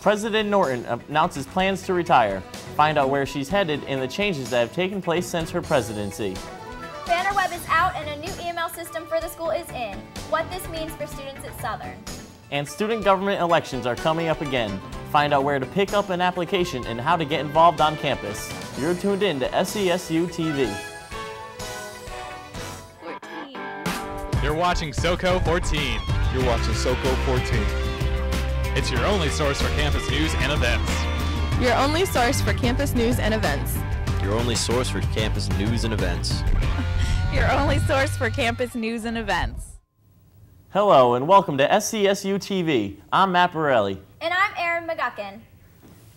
President Norton announces plans to retire. Find out where she's headed and the changes that have taken place since her presidency. Banner Web is out and a new email system for the school is in. What this means for students at Southern. And student government elections are coming up again. Find out where to pick up an application and how to get involved on campus. You're tuned in to SCSU TV. 14. You're watching SoCo 14. You're watching SoCo 14. It's your only source for campus news and events. Your only source for campus news and events. Your only source for campus news and events. Your only source for campus news and events. Hello and welcome to SCSU TV. I'm Matt Borelli. And I'm Erin McGuckin.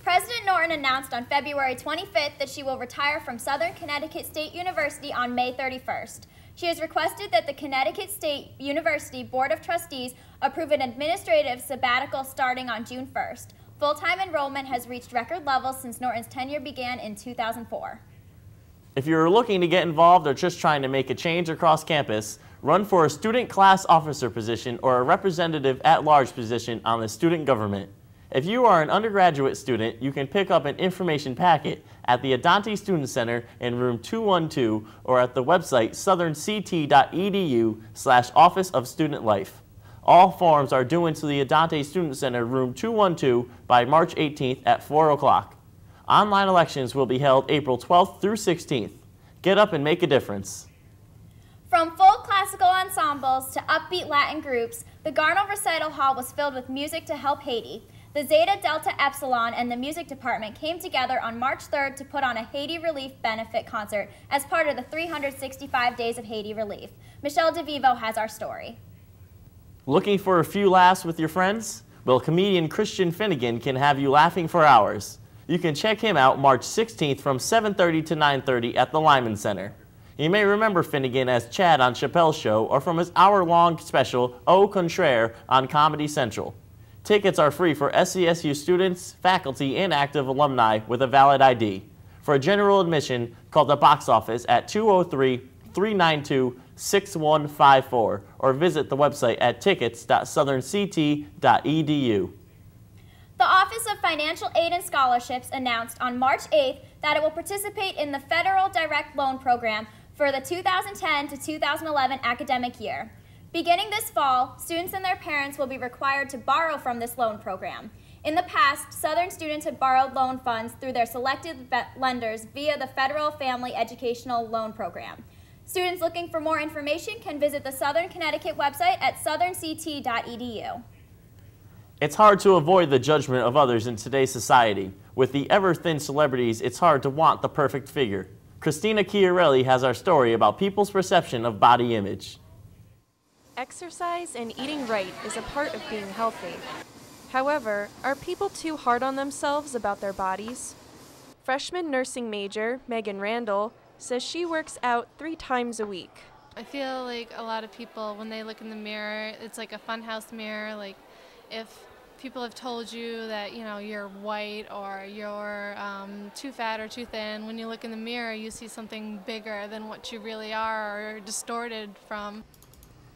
President Norton announced on February 25th that she will retire from Southern Connecticut State University on May 31st. She has requested that the Connecticut State University Board of Trustees approve an administrative sabbatical starting on June 1st. Full-time enrollment has reached record levels since Norton's tenure began in 2004. If you're looking to get involved or just trying to make a change across campus, run for a student class officer position or a representative at-large position on the student government. If you are an undergraduate student, you can pick up an information packet at the Adante Student Center in room 212 or at the website southernct.edu/Office of Student Life. All forms are due into the Adante Student Center room 212 by March 18th at 4 o'clock. Online elections will be held April 12th through 16th. Get up and make a difference. From full classical ensembles to upbeat Latin groups, the Garnell Recital Hall was filled with music to help Haiti. The Zeta Delta Epsilon and the music department came together on March 3rd to put on a Haiti Relief benefit concert as part of the 365 Days of Haiti Relief. Michelle DeVivo has our story. Looking for a few laughs with your friends? Well, comedian Christian Finnegan can have you laughing for hours. You can check him out March 16th from 7:30 to 9:30 at the Lyman Center. You may remember Finnegan as Chad on Chappelle's Show or from his hour-long special Au Contraire on Comedy Central. Tickets are free for SCSU students, faculty, and active alumni with a valid ID. For a general admission, call the box office at 203-392-6154 or visit the website at tickets.southernct.edu. The Office of Financial Aid and Scholarships announced on March 8th that it will participate in the Federal Direct Loan Program for the 2010 to 2011 academic year. Beginning this fall, students and their parents will be required to borrow from this loan program. In the past, Southern students had borrowed loan funds through their selected lenders via the Federal Family Educational Loan Program. Students looking for more information can visit the Southern Connecticut website at southernct.edu. It's hard to avoid the judgment of others in today's society. With the ever-thin celebrities, it's hard to want the perfect figure. Christina Chiarelli has our story about people's perception of body image. Exercise and eating right is a part of being healthy. However, are people too hard on themselves about their bodies? Freshman nursing major Megan Randall says she works out 3 times a week. I feel like a lot of people, when they look in the mirror, it's like a funhouse mirror. Like if people have told you that, you know, you're white or you're too fat or too thin, when you look in the mirror, you see something bigger than what you really are or distorted from.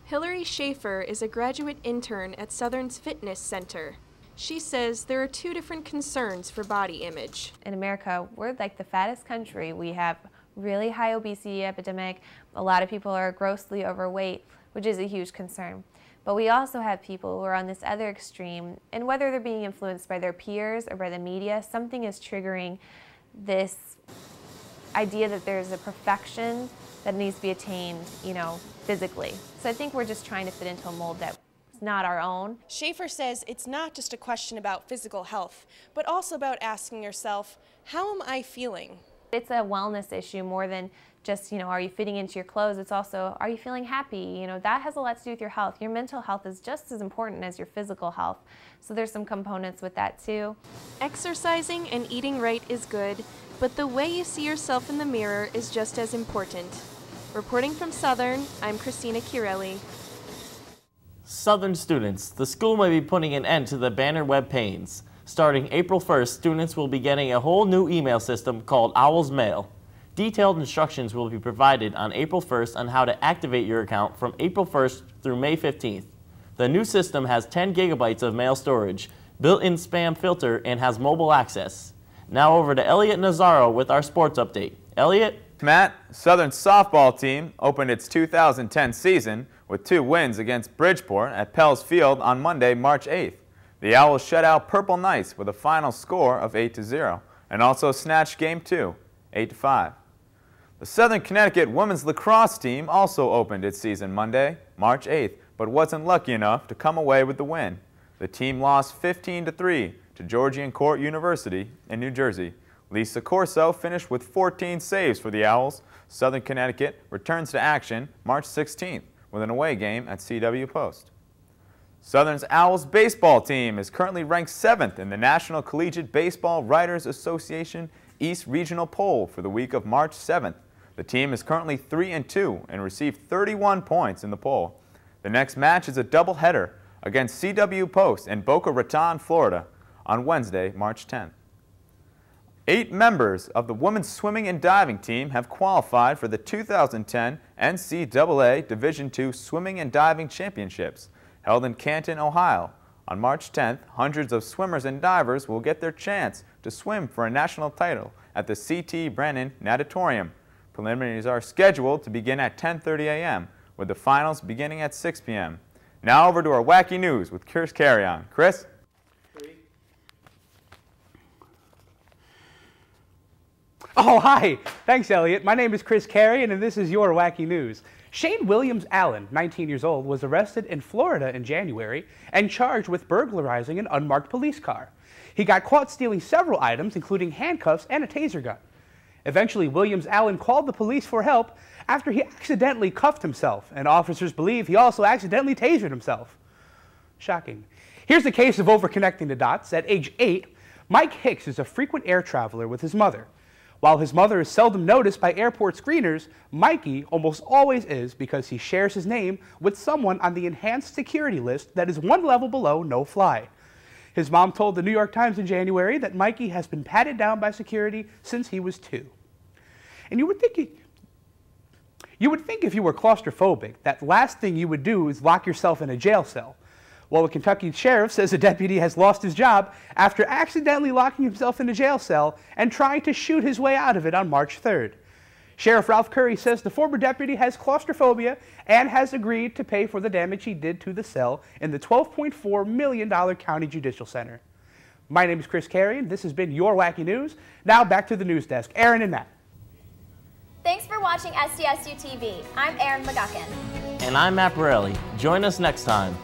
Hillary Schaefer is a graduate intern at Southern's Fitness Center. She says there are 2 different concerns for body image. In America, we're like the fattest country. We have really high obesity epidemic. A lot of people are grossly overweight, which is a huge concern. But we also have people who are on this other extreme, and whether they're being influenced by their peers or by the media, something is triggering this idea that there's a perfection that needs to be attained, you know, physically. So I think we're just trying to fit into a mold that's not our own. Schaefer says it's not just a question about physical health, but also about asking yourself, how am I feeling? It's a wellness issue more than just, you know, are you fitting into your clothes? It's also, are you feeling happy? You know, that has a lot to do with your health. Your mental health is just as important as your physical health. So there's some components with that too. Exercising and eating right is good, but the way you see yourself in the mirror is just as important. Reporting from Southern, I'm Christina Chiarelli. Southern students, the school may be putting an end to the banner web pains. Starting April 1st, students will be getting a whole new email system called Owl's Mail. Detailed instructions will be provided on April 1st on how to activate your account from April 1st through May 15th. The new system has 10 gigabytes of mail storage, built-in spam filter, and has mobile access. Now over to Elliot Nazaro with our sports update. Elliot? Matt, Southern's softball team opened its 2010 season with 2 wins against Bridgeport at Pell's Field on Monday, March 8th. The Owls shut out Purple Knights with a final score of 8-0 and also snatched Game 2, 8-5. The Southern Connecticut women's lacrosse team also opened its season Monday, March 8th, but wasn't lucky enough to come away with the win. The team lost 15-3 to Georgian Court University in New Jersey. Lisa Corso finished with 14 saves for the Owls. Southern Connecticut returns to action March 16th with an away game at CW Post. Southern's Owls baseball team is currently ranked 7th in the National Collegiate Baseball Writers Association East Regional Poll for the week of March 7th. The team is currently 3-2 and received 31 points in the poll. The next match is a doubleheader against CW Post in Boca Raton, Florida on Wednesday, March 10th. 8 members of the women's swimming and diving team have qualified for the 2010 NCAA Division II Swimming and Diving Championships held in Canton, Ohio. On March 10th, hundreds of swimmers and divers will get their chance to swim for a national title at the C.T. Brennan Natatorium. Preliminaries are scheduled to begin at 10:30 a.m., with the finals beginning at 6 p.m. Now over to our Wacky News with Chris Carrion. Chris? Oh, hi. Thanks, Elliot. My name is Chris Carrion, and this is your Wacky News. Shane Williams Allen, 19 years old, was arrested in Florida in January and charged with burglarizing an unmarked police car. He got caught stealing several items, including handcuffs and a taser gun. Eventually, Williams Allen called the police for help after he accidentally cuffed himself, and officers believe he also accidentally tasered himself. Shocking. Here's the case of overconnecting the dots. At age 8, Mike Hicks is a frequent air traveler with his mother. While his mother is seldom noticed by airport screeners, Mikey almost always is because he shares his name with someone on the enhanced security list that is 1 level below no-fly. His mom told the New York Times in January that Mikey has been patted down by security since he was 2. And you would think if you were claustrophobic, that last thing you would do is lock yourself in a jail cell. Well, the Kentucky sheriff says a deputy has lost his job after accidentally locking himself in a jail cell and trying to shoot his way out of it on March 3rd. Sheriff Ralph Curry says the former deputy has claustrophobia and has agreed to pay for the damage he did to the cell in the $12.4 million County Judicial Center. My name is Chris Carrion. This has been your Wacky News. Now back to the news desk. Aaron and Matt. Thanks for watching SCSU TV. I'm Aaron McGuckin. And I'm Matt Borelli. Join us next time.